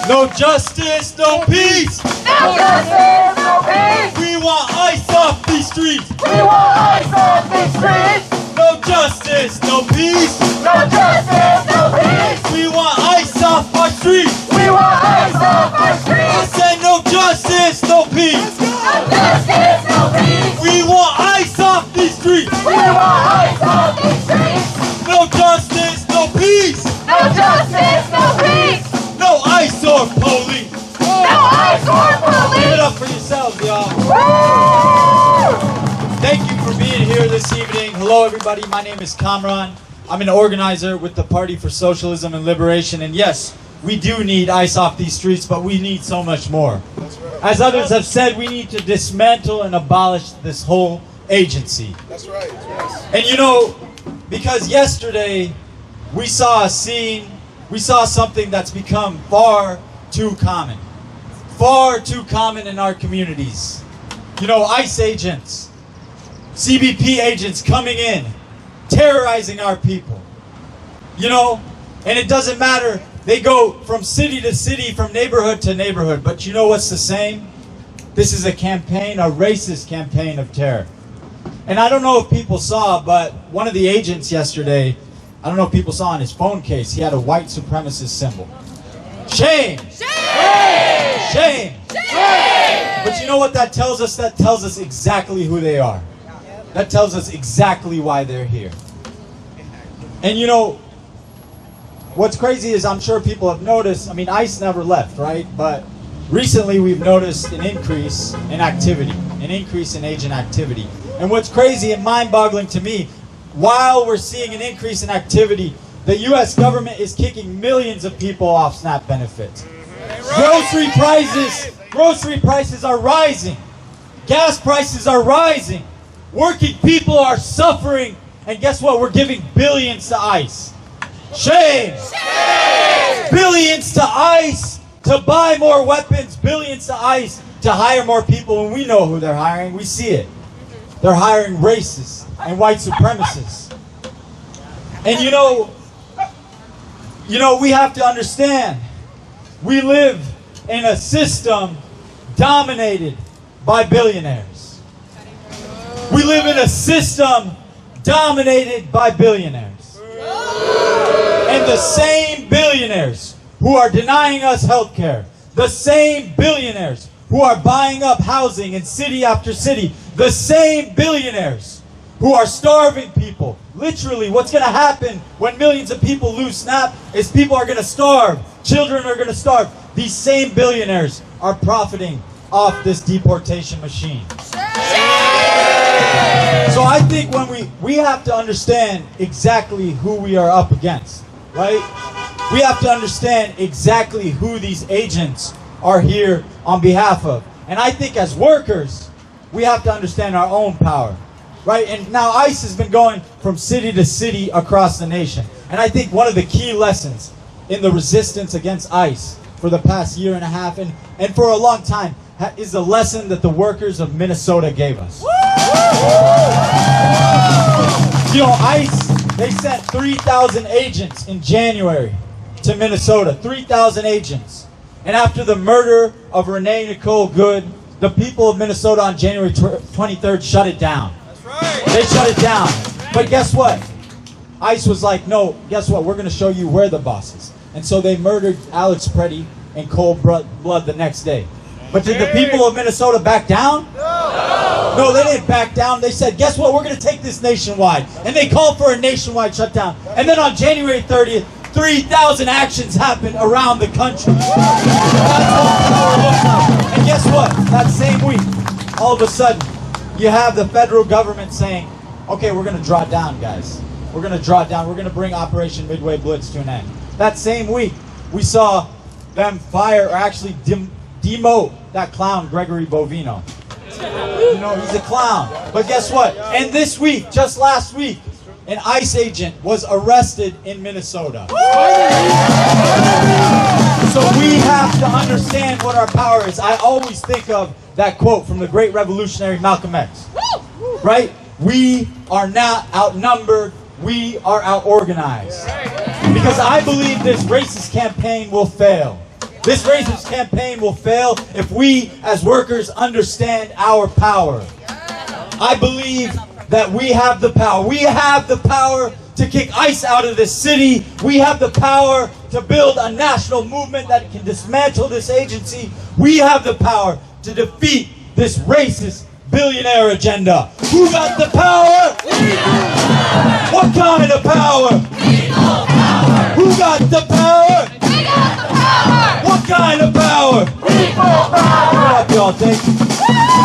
No justice, no peace. No justice, no peace. We want ice off these streets. We want ice off these streets. No justice, no peace. No justice, no peace. We want ice off our streets. We want ice off our I streets. said no justice, no peace. No justice, no peace. We want ice off these streets. We want ice off these streets. No justice, no peace. No justice, no peace. No ice or police. No ice or Give it police. up for yourselves, y'all. Woo! Thank you for being here this evening. Hello, everybody. My name is Kamran. I'm an organizer with the Party for Socialism and Liberation. And yes, we do need ice off these streets, but we need so much more. As others have said, we need to dismantle and abolish this whole agency. That's right. Yes. And you know, because yesterday we saw a scene, we saw something that's become far too common in our communities. You know, ICE agents, CBP agents coming in, terrorizing our people. You know, and it doesn't matter, they go from city to city, from neighborhood to neighborhood. But you know what's the same? This is a campaign, a racist campaign of terror. And I don't know if people saw, but one of the agents yesterday, I don't know if people saw on his phone case, he had a white supremacist symbol. Shame! Shame! Shame! Shame! But you know what that tells us? That tells us exactly who they are. That tells us exactly why they're here. And you know, what's crazy is I'm sure people have noticed, I mean, ICE never left, right? But recently we've noticed an increase in activity, an increase in agent activity. And what's crazy and mind-boggling to me, while we're seeing an increase in activity, the U.S. government is kicking millions of people off SNAP benefits. Grocery prices are rising. Gas prices are rising. Working people are suffering. And guess what? We're giving billions to ICE. Shame! Shame! Billions to ICE to buy more weapons. Billions to ICE to hire more people. And we know who they're hiring. We see it. They're hiring racists and white supremacists. And you know, we have to understand, we live in a system dominated by billionaires. We live in a system dominated by billionaires. And the same billionaires who are denying us health care, the same billionaires who are buying up housing in city after city, the same billionaires who are starving people. Literally, what's going to happen when millions of people lose SNAP is people are going to starve. Children are going to starve. These same billionaires are profiting off this deportation machine. So I think when we have to understand exactly who we are up against, right? We have to understand exactly who these agents are here on behalf of. And I think as workers, we have to understand our own power. Right? And now ICE has been going from city to city across the nation. And I think one of the key lessons in the resistance against ICE for the past year and a half and for a long time is the lesson that the workers of Minnesota gave us. You know, ICE, they sent 3,000 agents in January to Minnesota. 3,000 agents. And after the murder of Renee Nicole Good, the people of Minnesota on January 23rd shut it down. They shut it down. But guess what? ICE was like, no, guess what? We're going to show you where the boss is. And so they murdered Alex Preddy in cold blood the next day. But did the people of Minnesota back down? No, they didn't back down. They said, guess what? We're going to take this nationwide. And they called for a nationwide shutdown. And then on January 30th, 3,000 actions happened around the country. And guess what? That same week, all of a sudden, you have the federal government saying, okay, we're going to draw down, guys. We're going to draw down. We're going to bring Operation Midway Blitz to an end. That same week, we saw them fire or actually demote that clown, Gregory Bovino. You know, he's a clown. But guess what? And this week, just last week, an ICE agent was arrested in Minnesota. So we have to understand what our power is. I always think of that quote from the great revolutionary Malcolm X. Right? We are not outnumbered. We are outorganized. Because I believe this racist campaign will fail. This racist campaign will fail if we as workers understand our power. I believe that we have the power. We have the power to kick ICE out of this city. We have the power to build a national movement that can dismantle this agency. We have the power to defeat this racist billionaire agenda. Who got the power? What kind of power? Who got the power? We got the power! What kind of power? People power! What up, y'all? Thank you.